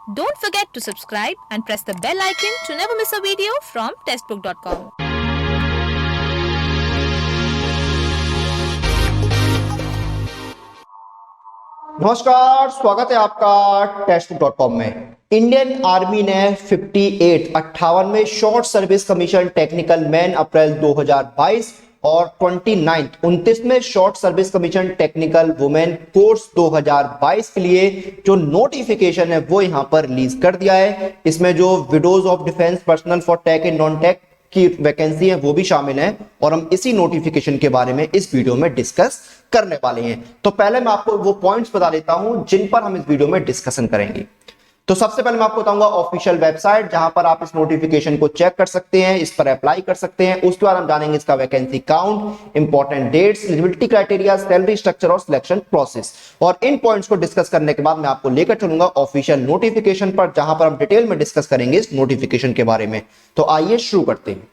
Don't forget to subscribe and press the bell icon to never miss a video from testbook.com. नमस्कार, स्वागत है आपका टेस्टबुक.com में। Indian army ने 58वें short service commission technical men April 2022 और 29वें short service commission technical women course 2022 के लिए जो नोटिफिकेशन है वो यहां पर रिलीज कर दिया है। इसमें जो widows of defence personnel for tech and non tech की वैकेंसी है वो भी शामिल है और हम इसी नोटिफिकेशन के बारे में इस वीडियो में डिस्कस करने वाले हैं। तो पहले मैं आपको वो पॉइंट्स बता देता हूं जिन पर हम इस वीडियो में डिस्कशन करेंगे। तो सबसे पहले मैं आपको बताऊंगा ऑफिशियल वेबसाइट जहां पर आप इस नोटिफिकेशन को चेक कर सकते हैं, इस पर अप्लाई कर सकते हैं। उसके बाद हम जानेंगे इसका vacancy count, important dates, eligibility criteria, salary structure और सिलेक्शन प्रोसेस। और इन पॉइंट्स को डिस्कस करने के बाद मैं आपको लेकर चलूंगा ऑफिशियल नोटिफिकेशन पर जहां पर हम डिटेल में डिस्कस करेंगे इस नोटिफिकेशन के बारे में। तो आइए शुरू करते हैं।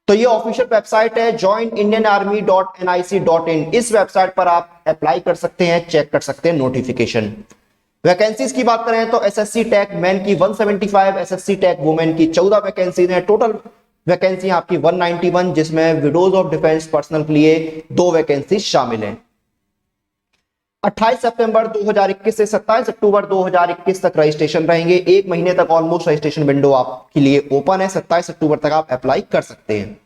तो ये ऑफिशियल वेबसाइट है joinindianarmy.nic.in। इस वेबसाइट पर आप अप्लाई कर सकते हैं, चेक कर सकते हैं नोटिफिकेशन। वैकेंसीज की बात करें तो एसएससी टैग मैन की 175, एसएससी टैग वुमेन की 14 वैकेंसीज हैं। टोटल वैकेंसी आपकी 191, जिसमें विडोज ऑफ डिफेंस पर्सनल के लिए 2 वैकेंसी शामिल हैं। 28 सितंबर 2021 से 27 अक्टूबर 2021 तक रजिस्ट्रेशन रहेंगे। एक महीने तक ऑलमोस्ट रजिस्ट्रेशन विंडो आपके लिए ओपन है। 27 अक्टूबर तक आप अप्लाई कर सकते हैं।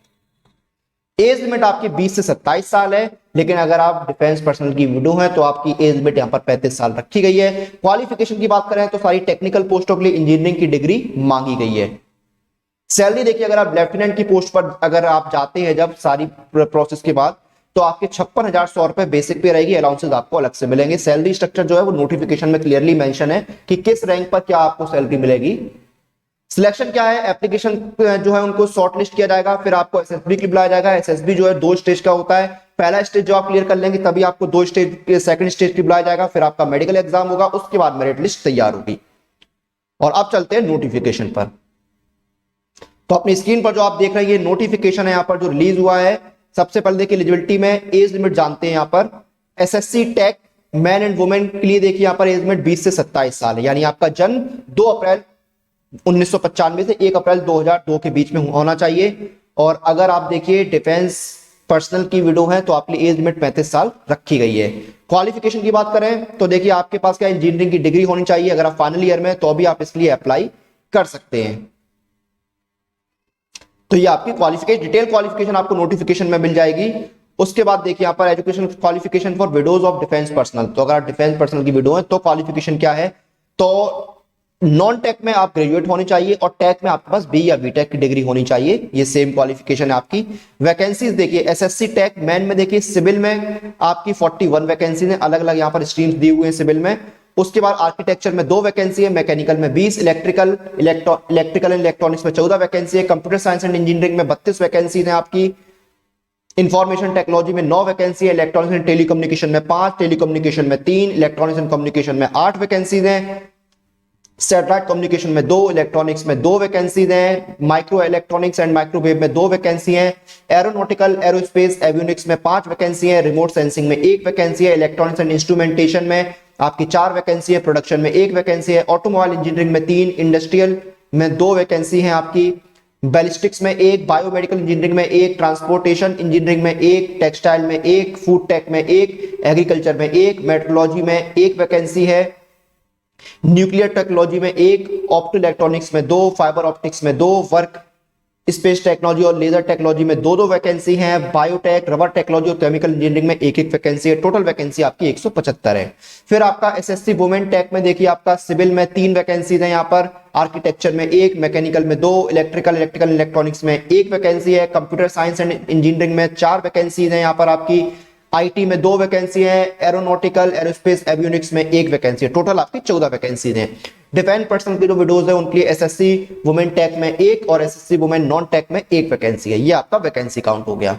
एज लिमिट आपकी 20 से 27 साल है, लेकिन अगर आप डिफेंस पर्सनल की विडो हैं तो आपकी एज लिमिट यहां पर 35 साल रखी गई है। क्वालिफिकेशन की बात करें तो सारी टेक्निकल पोस्टों के लिए इंजीनियरिंग की डिग्री मांगी गई है। सैलरी देखिए, अगर आप लेफ्टिनेंट की पोस्ट पर अगर आप जाते हैं जब सारी प्रोसेस के बाद तो आपके 56,100 रुपए बेसिक पे रहेगी। अलाउंसेस आपको अलग से मिलेंगे। सैलरी स्ट्रक्चर जो है वो नोटिफिकेशन में क्लियरली मेंशन है कि किस रैंक पर क्या आपको सैलरी मिलेगी। सिलेक्शन क्या है, एप्लीकेशन जो है उनको शॉर्टलिस्ट किया जाएगा, फिर आपको एसएसबी के लिए बुलाया जाएगा। एसएसबी जो है 2 स्टेज का होता है। पहला स्टेज जो आप क्लियर कर लेंगे तभी आपको 2 स्टेज के सेकंड स्टेज की बुलाया जाएगा, फिर आपका मेडिकल एग्जाम होगा, उसके बाद मेरिट लिस्ट तैयार होगी। और अब चलते हैं नोटिफिकेशन पर। तो अपनी स्क्रीन पर जो आप देख रहे हैं ये नोटिफिकेशन है यहां पर जो रिलीज हुआ है। सबसे पहले देखिए एलिजिबिलिटी में एज लिमिट जानते हैं। यहां पर SSC tag man and women के लिए देखिए यहां पर एज लिमिट 20 से 27 साल है, यानी आपका जन्म 2 अप्रैल 1995 से 1 अप्रैल 2002 के बीच में होना चाहिए। और अगर आप देखिए डिफेंस पर्सनल की विडो है तो आपके एज लिमिट 35 साल रखी गई है। क्वालिफिकेशन की बात करें तो देखिए आपके पास क्या इंजीनियरिंग की डिग्री होनी चाहिए। अगर आप फाइनल ईयर में तो भी आप इसके लिए अप्लाई कर सकते हैं। तो ये आपकी क्वालिफिकेशन, डिटेल क्वालिफिकेशन आपको नोटिफिकेशन में मिल जाएगी। उसके बाद देखिए यहाँ पर education qualification for widows of defence personal. तो अगर आप डिफेंस पर्सनल की विडो है तो क्वालिफिकेशन क्या है, तो नॉन टेक में आप ग्रेजुएट होनी चाहिए और टेक में आपके पास बी या बीटेक की डिग्री होनी चाहिए। ये सेम क्वालिफिकेशन है आपकी। वैकेंसीज देखिए एसएससी टेक मैन में देखिए सिविल में आपकी 41 वैकेंसी है, अलग अलग यहाँ पर स्ट्रीम्स दी हुए हैं सिविल में। उसके बाद आर्किटेक्चर में 2 वैकेंसी है, मैकेनिकल में 20, इलेक्ट्रिकल एंड इलेक्ट्रॉनिक्स में 14 वैकेंसी है, कंप्यूटर साइंस एंड इंजीनियरिंग में 32 वैकेंसी है आपकी, इंफॉर्मेशन टेक्नोलॉजी में 9 वैकेंसी है, इलेक्ट्रॉनिक्स एंड टेलीकम्युनिकेशन में 5, टेलीकम्युनिकेशन में 3, इलेक्ट्रॉनिक्स एंड कम्युनिकेशन में 8 वैकेंसीज हैं, सैटेलाइट कम्युनिकेशन में 2, इलेक्ट्रॉनिक्स में 2 वैकेंसीज हैं, माइक्रो इलेक्ट्रॉनिक्स एंड माइक्रोवेव में 2 वैकेंसी हैं, एरोनॉटिकल एरोस्पेस एवियोनिक्स में 5 वैकेंसी है, रिमोट सेंसिंग में 1 वैकेंसी है, इलेक्ट्रॉनिक्स एंड इंस्ट्रूमेंटेशन में आपकी 4 वैकेंसी है, प्रोडक्शन में 1 वैकेंसी है, ऑटोमोबाइल इंजीनियरिंग में 3, इंडस्ट्रियल में 2 वैकेंसी है आपकी, बैलिस्टिक्स में 1, बायोमेडिकल इंजीनियरिंग में 1, ट्रांसपोर्टेशन इंजीनियरिंग में 1, टेक्सटाइल में 1, फूड टेक में 1, एग्रीकल्चर में 1, मेट्रोलॉजी में 1 वैकेंसी है, न्यूक्लियर टेक्नोलॉजी में 1, ऑप्टो इलेक्ट्रॉनिक्स में 2, फाइबर ऑप्टिक्स में 2, वर्क स्पेस टेक्नोलॉजी और लेजर टेक्नोलॉजी में 2 वैकेंसी हैं, बायोटेक, रबर टेक्नोलॉजी और केमिकल इंजीनियरिंग में 1 वैकेंसी है। टोटल वैकेंसी आपकी 175 है। फिर आपका एसएससी वुमेन टेक में देखिए आपका सिविल में 3 वैकेंसीज हैं यहाँ पर, आर्किटेक्चर में 1, मैकेनिकल में 2, इलेक्ट्रिकल इलेक्ट्रॉनिक्स में 1 वैकेंसी है, कंप्यूटर साइंस एंड इंजीनियरिंग में 4 वैकेंसीज हैं यहाँ पर आपकी, आईटी में 2 वैकेंसी है, एरोनॉटिकल एरोस्पेस एवियोनिक्स में 1 वैकेंसी है। टोटल आपकी 14 वैकेंसीज हैं। डिफेंस पर्सनल की जो विडोज है उनके लिए एसएससी वुमेन टेक में 1 और एसएससी वुमेन नॉन टेक में 1 वैकेंसी है। ये आपका वैकेंसी काउंट हो गया।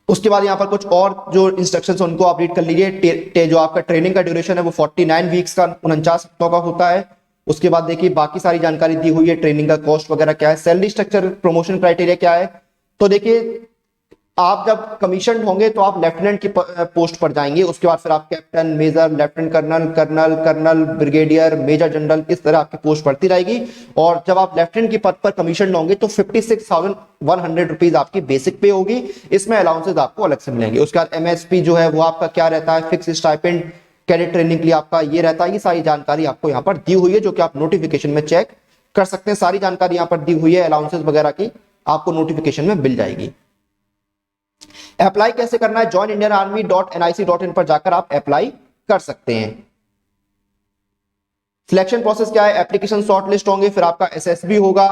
उसके बाद यहाँ पर कुछ और जो इंस्ट्रक्शंस है उनको आप रीड कर लीजिए। जो आपका ट्रेनिंग का ड्यूरेशन है वो 49 वीक्स का 49 हफ्तों का होता है। उसके बाद देखिए बाकी सारी जानकारी दी हुई है, ट्रेनिंग का कॉस्ट वगैरह क्या है, सैलरी स्ट्रक्चर, प्रमोशन क्राइटेरिया क्या है। तो देखिए आप जब कमीशन होंगे तो आप लेफ्टिनेंट की पोस्ट पर जाएंगे, उसके बाद फिर आप captain, major, lieutenant colonel, colonel, colonel, brigadier, major general, इस तरह आपकी पोस्ट बढ़ती रहेगी। और जब आप लेफ्टिनेंट की पद पर कमीशन होंगे तो 56,100 रुपीज आपकी बेसिक पे होगी, इसमें अलाउंसेज आपको अलग से मिलेंगे। उसके बाद एमएसपी जो है वो आपका क्या रहता है, फिक्स स्टाइपेंड, कैडेट ट्रेनिंग के लिए आपका ये रहता है। ये सारी जानकारी आपको यहाँ पर दी हुई है, जो कि आप नोटिफिकेशन में चेक कर सकते हैं। सारी जानकारी यहाँ पर दी हुई है, अलाउंसेस वगैरह की आपको नोटिफिकेशन में मिल जाएगी। अप्लाई कैसे करना है, joinindianarmy.nic.in पर जाकर आप अप्लाई कर सकते हैं। सिलेक्शन प्रोसेस क्या है, एप्लीकेशन शॉर्टलिस्ट होंगे, फिर आपका एसएसबी होगा,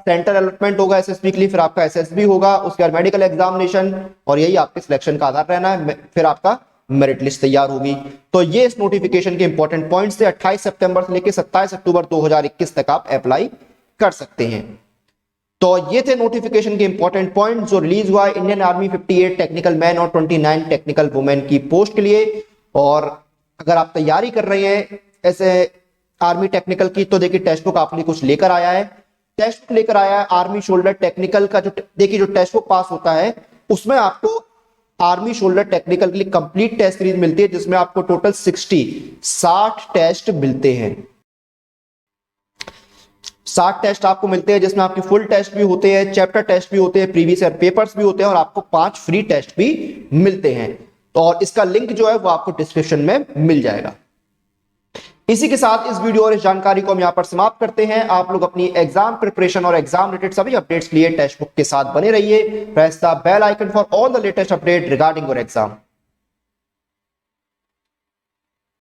सेंटर अलॉटमेंट होगा एसएसबी के लिए, फिर आपका एसएसबी होगा, उसके बाद मेडिकल एग्जामिनेशन, और यही आपके सिलेक्शन का आधार रहना है। फिर आपका मेरिट लिस्ट तैयार होगी। तो ये इस नोटिफिकेशन के इंपॉर्टेंट पॉइंट्स थे। 28 सितंबर से लेकर 27 अक्टूबर 2021 तक आप अप्लाई कर सकते हैं। तो ये थे नोटिफिकेशन के इंपॉर्टेंट पॉइंट जो रिलीज हुआ है इंडियन आर्मी 58 टेक्निकल मैन और 29 टेक्निकल वुमेन की पोस्ट के लिए। और अगर आप तैयारी कर रहे हैं ऐसे आर्मी टेक्निकल की, तो देखिए टेक्स्ट बुक आपने कुछ लेकर आया है। टेक्स्ट बुक लेकर आया है आर्मी शोल्डर टेक्निकल का, जो देखिए जो टेक्स्ट बुक पास होता है उसमें आपको आर्मी शोल्डर टेक्निकल के लिए कंप्लीट टेस्ट सीरीज मिलती है, जिसमें आपको टोटल 60 टेस्ट मिलते हैं। 60 टेस्ट आपको मिलते हैं, जिसमें आपके फुल टेस्ट भी होते हैं, चैप्टर टेस्ट भी होते हैं, प्रीवियस ईयर पेपर्स भी होते हैं, और आपको 5 फ्री टेस्ट भी मिलते हैं। तो और इसका लिंक जो है वो आपको डिस्क्रिप्शन में मिल जाएगा। इसी के साथ इस वीडियो और इस जानकारी को हम यहां पर समाप्त करते हैं। आप लोग अपनी एग्जाम प्रिपरेशन और एग्जाम रिलेटेड सभी अपडेट्स के लिए टेक्स्ट बुक के साथ बने रहिए। Press the bell icon for all the latest update regarding your exam.